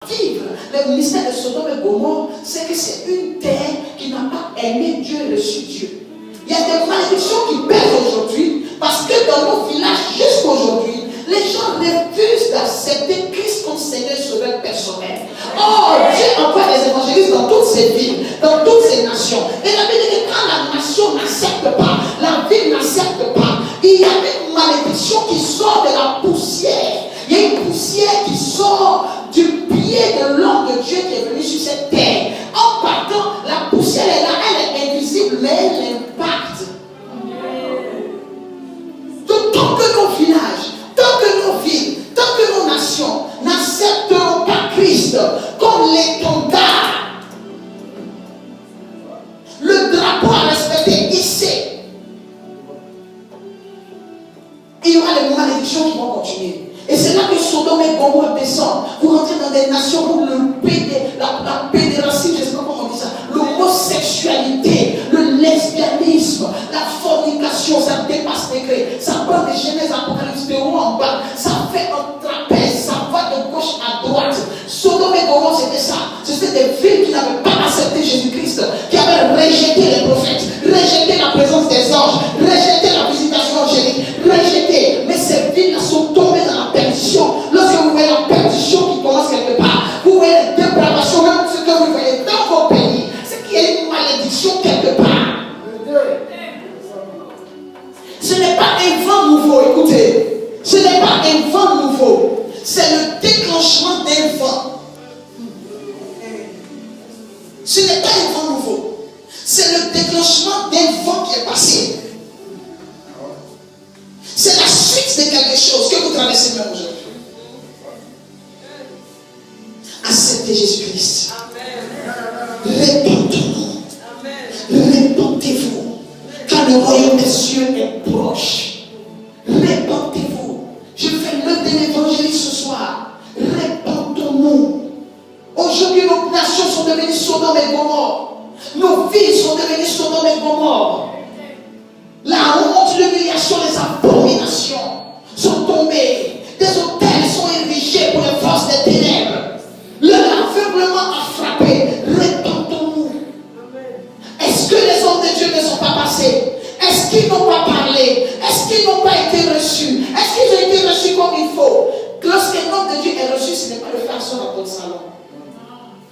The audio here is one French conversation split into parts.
vivre le mystère de Sodome et Gomorrhe, c'est que c'est une terre qui n'a pas aimé Dieu et reçu Dieu. Il y a des malédictions qui pèsent aujourd'hui parce que dans nos villages, jusqu'aujourd'hui, les gens refusent d'accepter Christ comme Seigneur et Sauveur personnel. Oh, Dieu envoie des évangélistes dans toutes ces villes, dans toutes ces nations. Et la Bible dit que quand la nation n'accepte pas, la ville n'accepte pas, il y a une malédiction qui sort de la poussière. Il y a une poussière qui sort du pied de l'homme de Dieu qui est venu sur cette terre. En partant, la poussière est là, elle est invisible, mais elle impacte. Donc, tant que nos villages, tant que nos villes, tant que nos nations n'accepteront pas Christ comme l'étendard, le drapeau à respecter, hissé, il y aura des malédictions qui vont continuer. Et c'est là que Sodome et Gomorrhe descendent. Vous rentrez dans des nations où la pédérastie, je ne sais pas comment on dit ça, l'homosexualité, le lesbianisme, la fornication, ça dépasse degré. Ça prend des Genèse, Apocalypse de haut en bas. Ça fait un trapèze, ça va de gauche à droite. Sodome et Gomorrhe, c'était ça. C'était des villes qui n'avaient pas accepté Jésus-Christ, qui avaient rejeté les prophètes, rejeté la présence des anges, rejeté la visitation angélique, rejeté. Mais ces villes-là sont tombées dans la perdition. Lorsque vous voyez la perdition qui commence quelque part, vous voyez les dépravations, même ce que vous voyez dans vos pays, c'est qu'il y a une malédiction quelque part. Ce n'est pas un vent nouveau, écoutez. Ce n'est pas un vent nouveau. C'est le déclenchement d'un vent. Ce n'est pas un vent nouveau. C'est le déclenchement d'un vent qui est passé. C'est la suite de quelque chose que vous traversez même aujourd'hui. Acceptez Jésus-Christ. Répandez-vous. Répandez-vous. Car le royaume des cieux est proche. Répandez-vous. Je fais l'œuvre de l'évangéliste ce soir. Répandons-nous. Aujourd'hui, nos nations sont devenues Sodome et Gomorrhe. Nos villes sont devenues Sodome et Gomorrhe. La honte, l'humiliation, les abominations sont tombées. Des hôtels sont érigés pour les forces des ténèbres. L'aveuglement a frappé. Répandons-nous. Est-ce que les hommes de Dieu ne sont pas passés? Est-ce qu'ils n'ont pas parlé? Est-ce qu'ils n'ont pas été reçus? Est-ce qu'ils ont été reçus comme il faut? Lorsqu'un homme de Dieu est reçu, ce n'est pas le faire dans ton salon.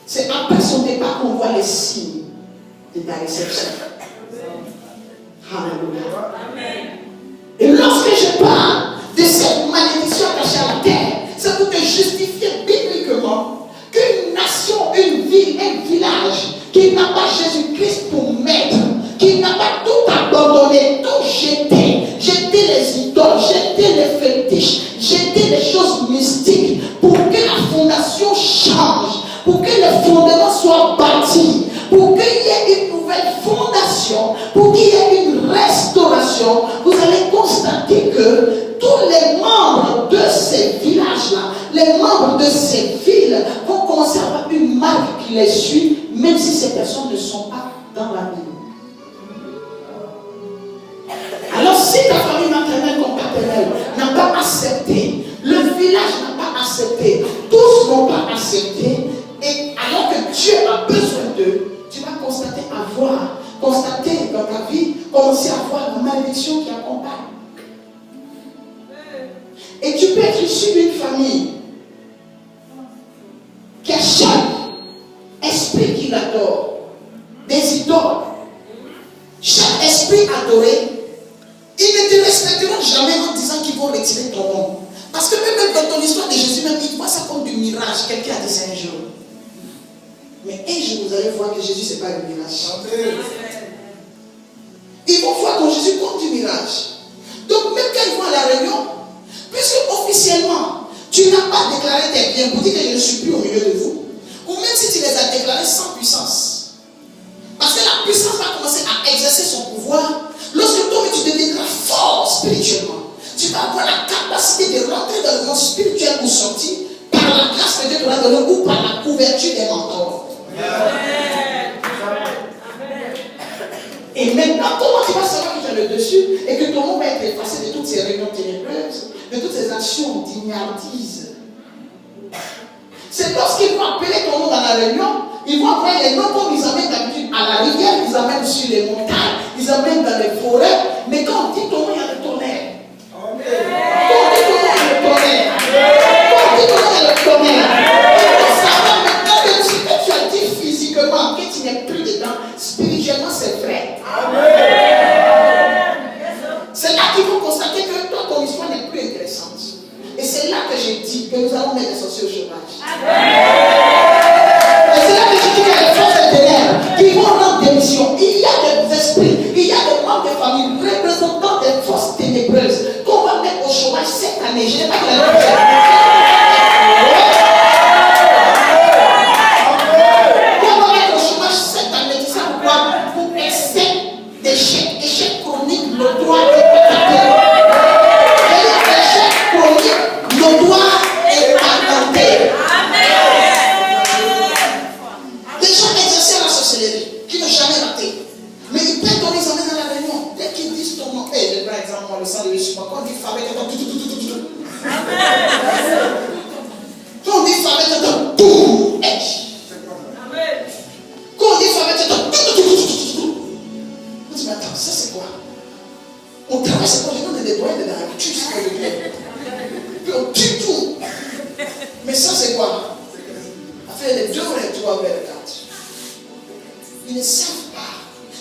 C'est après son départ qu'on voit les signes de ta réception. Alléluia. Et lorsque je parle de cette malédiction cachée à la terre, c'est pour te justifier bibliquement qu'une nation, une ville, un village qui n'a pas Jésus-Christ pour maître, qui n'a pas tout abandonné, tout jeté, jeté les idoles, jeté les fétiches, jeté les choses mystiques pour que la fondation change, pour que les fondements soient bâtis, pour qu'il y ait une nouvelle fondation, pour qu'il y ait une restauration. Vous allez constater que tous les membres de ces villages-là, les membres de ces villes vont commencer à avoir une marque qui les suit, même si ces personnes ne sont pas dans la Bible. Alors si ta famille maternelle comme paternelle n'a pas accepté, le village n'a pas accepté, tous n'ont pas accepté, et alors que Dieu a besoin d'eux, tu vas constater dans ta vie, commencer à voir la malédiction qui accompagne. Et tu peux être issu d'une famille qui a chaque esprit qui l'adore, des idoles. Chaque esprit adoré, ils ne te respecteront jamais en disant qu'ils vont retirer ton nom. Parce que même dans ton histoire de Jésus, même ils voient ça comme du mirage. Quelqu'un a dit ça un jour. Mais un jour, vous allez voir que Jésus, ce n'est pas le mirage. Ils vont voir ton Jésus comme du mirage. Donc, même quand ils vont à la réunion, puisque officiellement, tu n'as pas déclaré tes biens pour dire que je ne suis plus au milieu de vous, ou même si tu les as déclarés sans puissance, parce que la puissance va commencer à exercer son pouvoir, lorsque toi tu deviendras fort spirituellement, tu vas avoir la capacité de rentrer dans le monde spirituel ou sortir par la grâce que Dieu te l'a donnée ou par la couverture des mentors. Et maintenant, comment tu vas savoir que tu as le dessus et que ton nom va être effacé de toutes ces réunions ténébreuses, de toutes ces actions d'ignardise? C'est lorsqu'ils vont réunion, ils vont prendre les noms comme ils amènent d'habitude à la rivière, ils amènent sur les montagnes, ils amènent dans les forêts. Mais quand on dit ton nom, il y a le tonnerre. Quand on dit ton nom, il y a le tonnerre. Quand on dit ton nom, il y a le tonnerre. Et ça va maintenant, même si tu as dit physiquement que tu n'es plus dedans, spirituellement c'est vrai. C'est là qu'ils vont constater que toi, ton histoire n'est plus intéressante. Et c'est là que j'ai dit que nous allons mettre les sorciers au chômage. Et c'est là que j'ai dit qu'il y a des forces intérieures qui vont rendre des missions. Il y a des esprits, il y a des membres de famille représentant des forces ténébreuses qu'on va mettre au chômage cette année. Je n'ai pas de la qu'on va mettre au chômage cette année. Tu sais pourquoi? Pour excès d'échecs, échecs chroniques, le droit de le sang de Jésus. Quand on dit Fabet, quand on dit Fabet, tout. Quand on dit Fabet, on dit, mais attends, ça c'est quoi? On travaille, c'est quand je donne des doigts de la tue, c'est que je fais. Puis on tue tout. Mais ça c'est quoi? On fait les 2 et 3 vers 4. Ils ne savent pas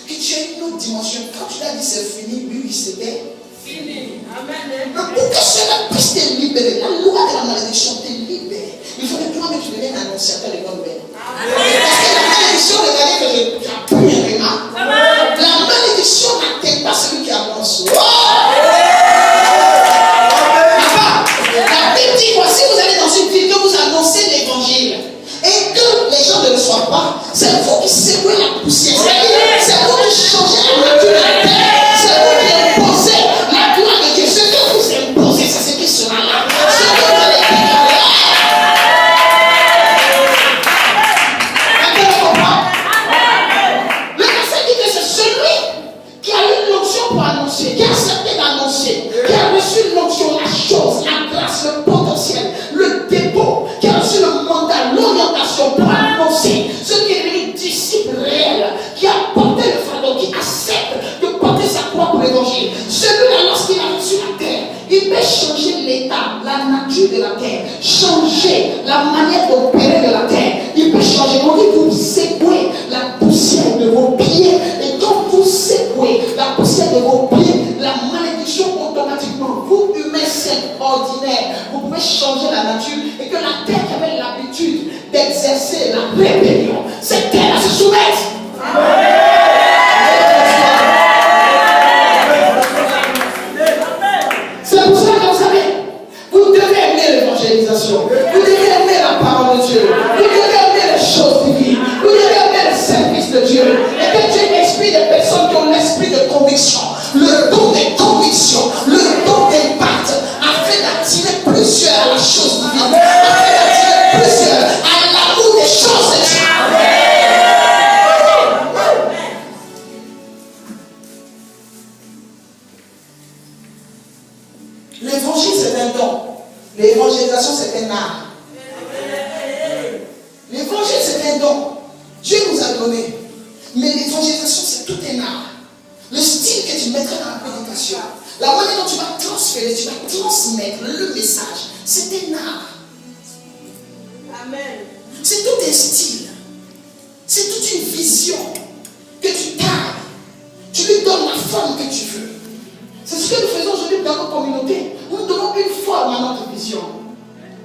que tu as une autre dimension. Quand tu l'as dit c'est fini, lui, c'était fini. Amen. Mais pour que cela puisse te libérer, la loi de la malédiction te libère. Il faut que tu deviennes annonciateur de bonnes nouvelles. Parce que la malédiction, regardez que j'ai appris un la malédiction n'atteint pas celui qui annonce. La Bible dit, voici vous allez dans une ville que vous annoncez l'évangile. Et que les gens ne le soient pas, c'est vous qui secouez la poussière. C'est vous qui changez la nature de la terre. C'est vous qui imposez la gloire de Dieu. Ce que vous imposez, c'est ce qui sera là. Ce que vous allez déclarer. Le verset dit que c'est celui qui a eu l'onction pour annoncer, qui a accepté d'annoncer, qui a reçu l'onction, la chose, la grâce, le potentiel, le dépôt, qui a reçu le mandat, l'orientation pour annoncer, ce qui est devenu disciple réel, qui a porté le fardeau, qui accepte de porter sa propre évangile. Celui-là, lorsqu'il arrive sur la terre, il peut changer l'état, la nature de la terre, changer la manière d'opérer de la terre. Il peut changer. On dit vous secouez la poussière de vos pieds, et quand vous secouez la poussière de vos pieds, la malédiction automatiquement, vous humains simples, ordinaires, vous pouvez changer la nature, et que la terre qui avait l'habitude d'exercer la rébellion, cette terre à se soumettre. C'est pour ça que vous savez, vous devez aimer l'évangélisation, vous devez aimer la parole de Dieu, vous devez aimer les choses divines, vous devez aimer le service de Dieu, et que Dieu inspire des personnes qui ont l'esprit de conviction, le don des convictions, le don d'impact, afin d'attirer plusieurs à la chose divine, afin d'attirer plusieurs à l'amour des choses de Dieu. L'évangile c'est un don, l'évangélisation c'est un art. L'évangile c'est un don, Dieu nous a donné, mais l'évangélisation c'est tout un art. Le style que tu mettras dans la prédication, la manière dont tu vas transférer, tu vas transmettre le message, c'est un art. Amen. C'est tout un style, c'est toute une vision que tu tailles, tu lui donnes la forme que tu veux. C'est ce que nous faisons aujourd'hui dans notre communauté. Nous donnons une forme à notre vision.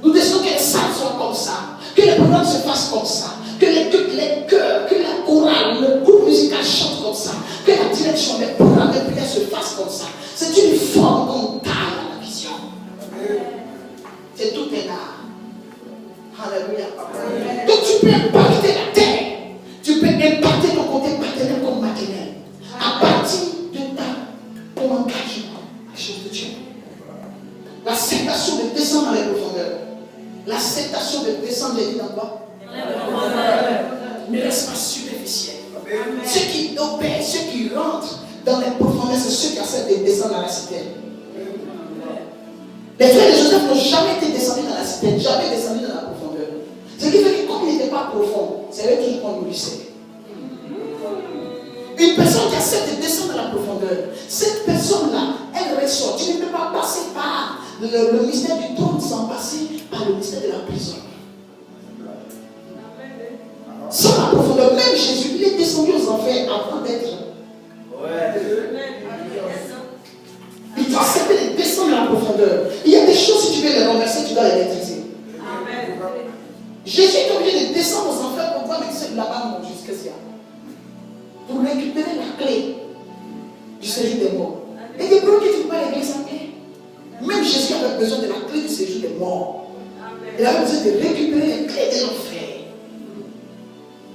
Nous décidons que les salles soient comme ça, que les programmes se fassent comme ça, que les chœurs, que la chorale, le groupe musical chante comme ça, que la direction des programmes de prière se fasse comme ça. C'est une forme qu'on taille à la vision. C'est tout un art. Alléluia. Donc tu peux impacter la terre. Tu peux impacter ton côté paternel comme maternel. À partir de ton engagement à la chose de Dieu. L'acceptation de descendre dans les profondeurs. L'acceptation de descendre, j'ai dit dans quoi? Ne reste pas superficiel. Ceux qui opèrent, ceux qui rentrent dans les profondeurs, c'est ceux qui acceptent de descendre dans la citerne. Les frères de Joseph n'ont jamais été descendus dans la citerne, jamais descendus dans la profondeur. Ce qui fait que comme il n'était pas profonde, c'est là toujours qu'on nourrissait. Une personne qui accepte de descendre dans la profondeur, cette personne-là, elle ressort. Tu ne peux pas passer par le mystère du trône sans passer par le mystère de la prison. Sans la profondeur, même Jésus, il est descendu aux enfers avant d'être. Il doit accepter de descendre dans la profondeur. Il y a des choses, si tu veux les renverser, tu dois les maîtriser. Jésus est obligé de descendre aux enfers pour voir mais là-bas, mon jusqu'à ce pour récupérer la clé du séjour des morts. Et des blocs qui ne peuvent pas régler sa clé. Même Jésus avait besoin de la clé du séjour des morts. Il avait besoin de récupérer les clés de l'enfer.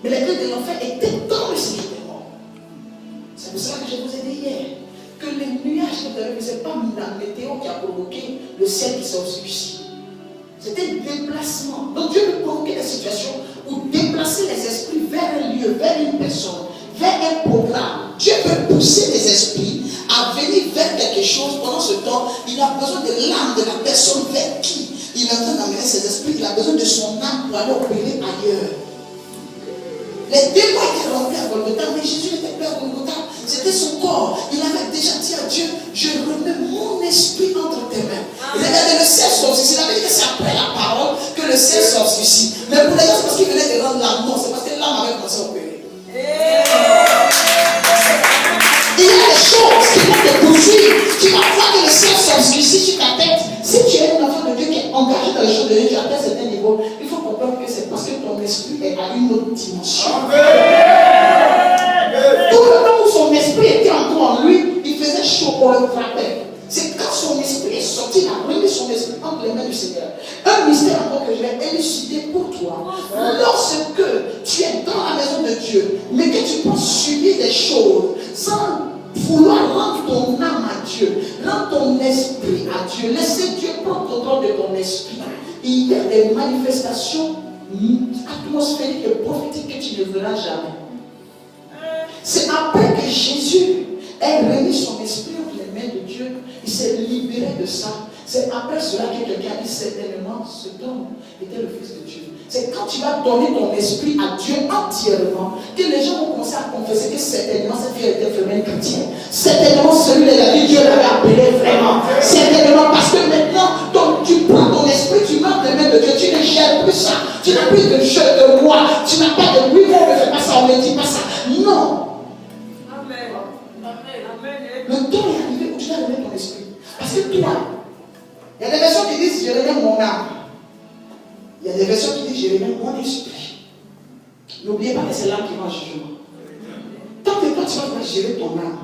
Mais les clés de l'enfer étaient dans le séjour des morts. C'est pour cela que je vous ai dit hier que les nuages que vous avez vu, ce n'est pas la météo qui a provoqué le ciel qui s'est obscurci. C'était un déplacement. Donc Dieu peut provoquer des situations ou déplacer les esprits vers un lieu, vers une personne, vers un programme. Dieu peut pousser les esprits à venir vers quelque chose. Pendant ce temps, il a besoin de l'âme de la personne vers qui il est en train d'amener ses esprits. Il a besoin de son âme pour aller opérer ailleurs. Les démons étaient rentrés à Golgotha, mais Jésus n'était pas à Golgotha. C'était son corps. Il avait déjà dit à Dieu, je remets mon esprit entre tes mains. Regardez, le ciel s'obscurcit. Il avait dit que c'est après la parole que le ciel s'obscurcit. Mais pour les gens, c'est parce qu'il venait de rendre l'âme. Non, c'est parce que l'âme avait commencé à opérer. Il y a des choses qui vont te poursuivre. Tu vas voir que le ciel s'obscurcit sur ta tête. Si tu es un enfant de Dieu qui est engagé dans les choses de Dieu, tu as atteint un certain niveau, il faut comprendre que c'est parce que ton esprit est à une autre dimension. Tout le temps où son esprit était encore en lui, il faisait chaud pour le frapper. C'est quand son esprit est sorti, il a remis son esprit entre les mains du Seigneur. Un mystère encore que je vais élucider pour toi. Lorsque tu es dans la maison de Dieu, mais que tu peux subir des choses sans vouloir rendre ton âme à Dieu, rendre ton esprit à Dieu, laisser Dieu prendre contrôle de ton esprit. Il y a des manifestations atmosphériques et prophétiques que tu ne verras jamais. C'est après que Jésus ait remis son esprit entre les mains de Dieu, il s'est libéré de ça. C'est après cela que quelqu'un a dit certainement cet homme était le Fils de Dieu. C'est quand tu vas donner ton esprit à Dieu entièrement que les gens vont commencer à confesser que certainement cette fille était vraiment chrétienne. Certainement celui de la vie, Dieu l'avait appelé vraiment. Certainement parce que maintenant, donc, tu prends ton esprit, tu mets dans les mains de Dieu, tu ne gères plus ça. Tu n'as plus de jeu de moi. Tu n'as pas de oui, on ne fait pas ça, on ne dit pas ça. Non. Le temps est arrivé où tu dois remettre ton esprit. Parce que toi, il y a des versions qui disent je remets mon âme. Il y a des versions qui disent je remets mon esprit. N'oubliez pas que c'est l'âme qui va en jugement. Tant que toi tu vas pas gérer ton âme,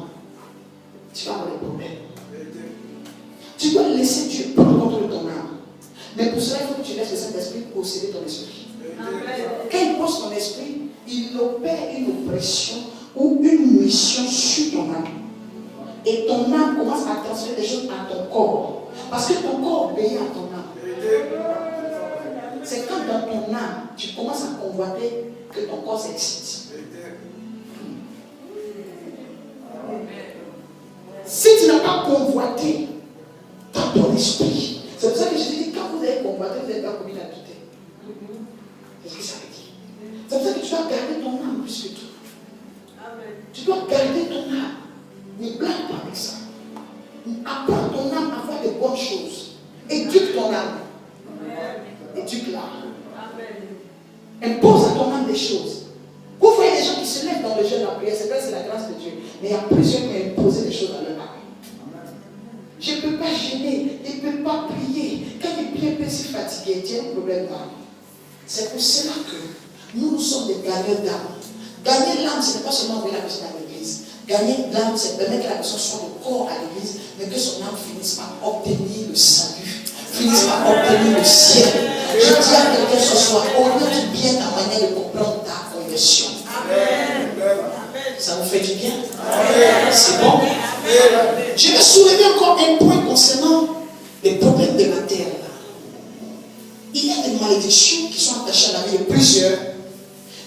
tu vas avoir des problèmes. Tu dois laisser Dieu prendre contrôle de ton âme. Mais pour cela, il faut que tu laisses le Saint-Esprit posséder ton esprit. Quand il pose ton esprit, il opère une oppression ou une mission sur ton âme. Et ton âme commence à transférer des choses à ton corps. Parce que ton corps obéit à ton âme. C'est quand dans ton âme, tu commences à convoiter que ton corps s'excite. Si tu n'as pas convoité dans ton esprit, c'est pour ça que je dis que quand vous avez convoité, vous n'êtes pas commis l'adultère. C'est ce que ça veut dire. C'est pour ça que tu dois garder ton âme plus que tout. Tu dois garder ton âme. Ne blague pas avec ça. Apprends ton âme à faire de bonnes choses. Éduque ton âme. Éduque-la. Impose à ton âme des choses. Vous voyez des gens qui se lèvent dans le jeu de la prière, c'est vrai, c'est la grâce de Dieu. Mais il y a plusieurs qui ont imposé des choses à leur âme. Je ne peux pas gêner, je ne peux pas prier. Quand il prie un peu si fatigué, il y a un problème d'âme. C'est pour cela que nous sommes des gagneurs d'âme. Gagner l'âme, ce n'est pas seulement envoyer la personne à l'église. Gagner l'âme, c'est permettre que la personne soit le corps à l'église, mais que son âme finisse par obtenir le salut, finisse par obtenir le ciel. Je dis à quelqu'un ce soir, oriente bien ta manière de comprendre ta conversion. Amen. Ça vous fait du bien? C'est bon? Je vais soulever encore un point concernant les problèmes de la terre. Il y a des malédictions qui sont attachées à la vie de plusieurs,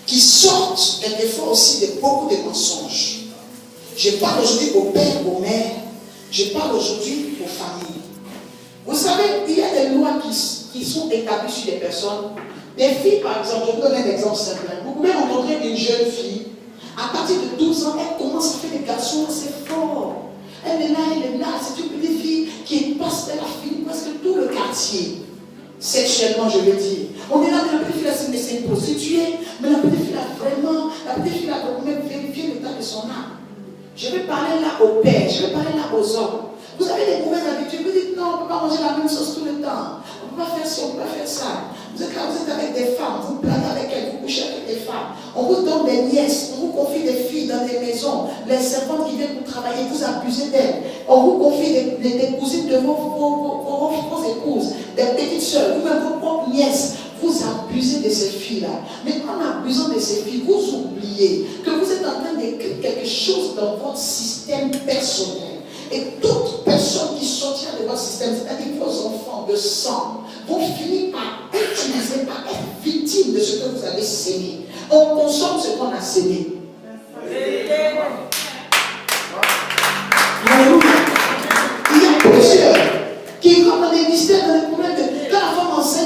qui sortent quelquefois aussi de beaucoup de mensonges. Je parle aujourd'hui aux pères, aux mères. Je parle aujourd'hui aux familles. Vous savez, il y a des lois qui sont établies sur des personnes Des filles, par exemple, je vous donne un exemple simple. Vous pouvez rencontrer une jeune fille, à partir de 12 ans, elle commence à faire des garçons assez forts. Elle est là, c'est une petite fille qui passe de la fille, presque tout le quartier. Sexuellement, je veux dire. On est là, mais la petite fille, elle s'est prostituée, mais la petite fille, la petite fille, a même vérifié l'état de son âme. Je vais parler là au père, je vais parler là aux hommes. Vous avez des mauvaises habitudes, vous dites non, on ne peut pas manger la même chose tout le temps. On ne peut pas faire ça, on ne peut pas faire ça. Vous êtes là, vous êtes avec des femmes, vous blaguez avec elles, vous couchez avec des femmes. On vous donne des nièces, on vous confie des filles dans des maisons. Les servantes qui viennent pour travailler, vous abusez d'elles. On vous confie des cousines de vos épouses, des petites soeurs, vous-même vos propres nièces. Vous abusez de ces filles-là. Mais en abusant de ces filles, vous oubliez que vous êtes en train d'écrire quelque chose dans votre système personnel. Et toute personne qui sortira de votre système, c'est-à-dire vos enfants de sang, vont finir par utiliser, par être victimes de ce que vous avez sémé. On consomme ce qu'on a sémé. Alléluia. Il y a plusieurs qui rentrent dans des mystères, dans les problèmes de quand la femme enceinte,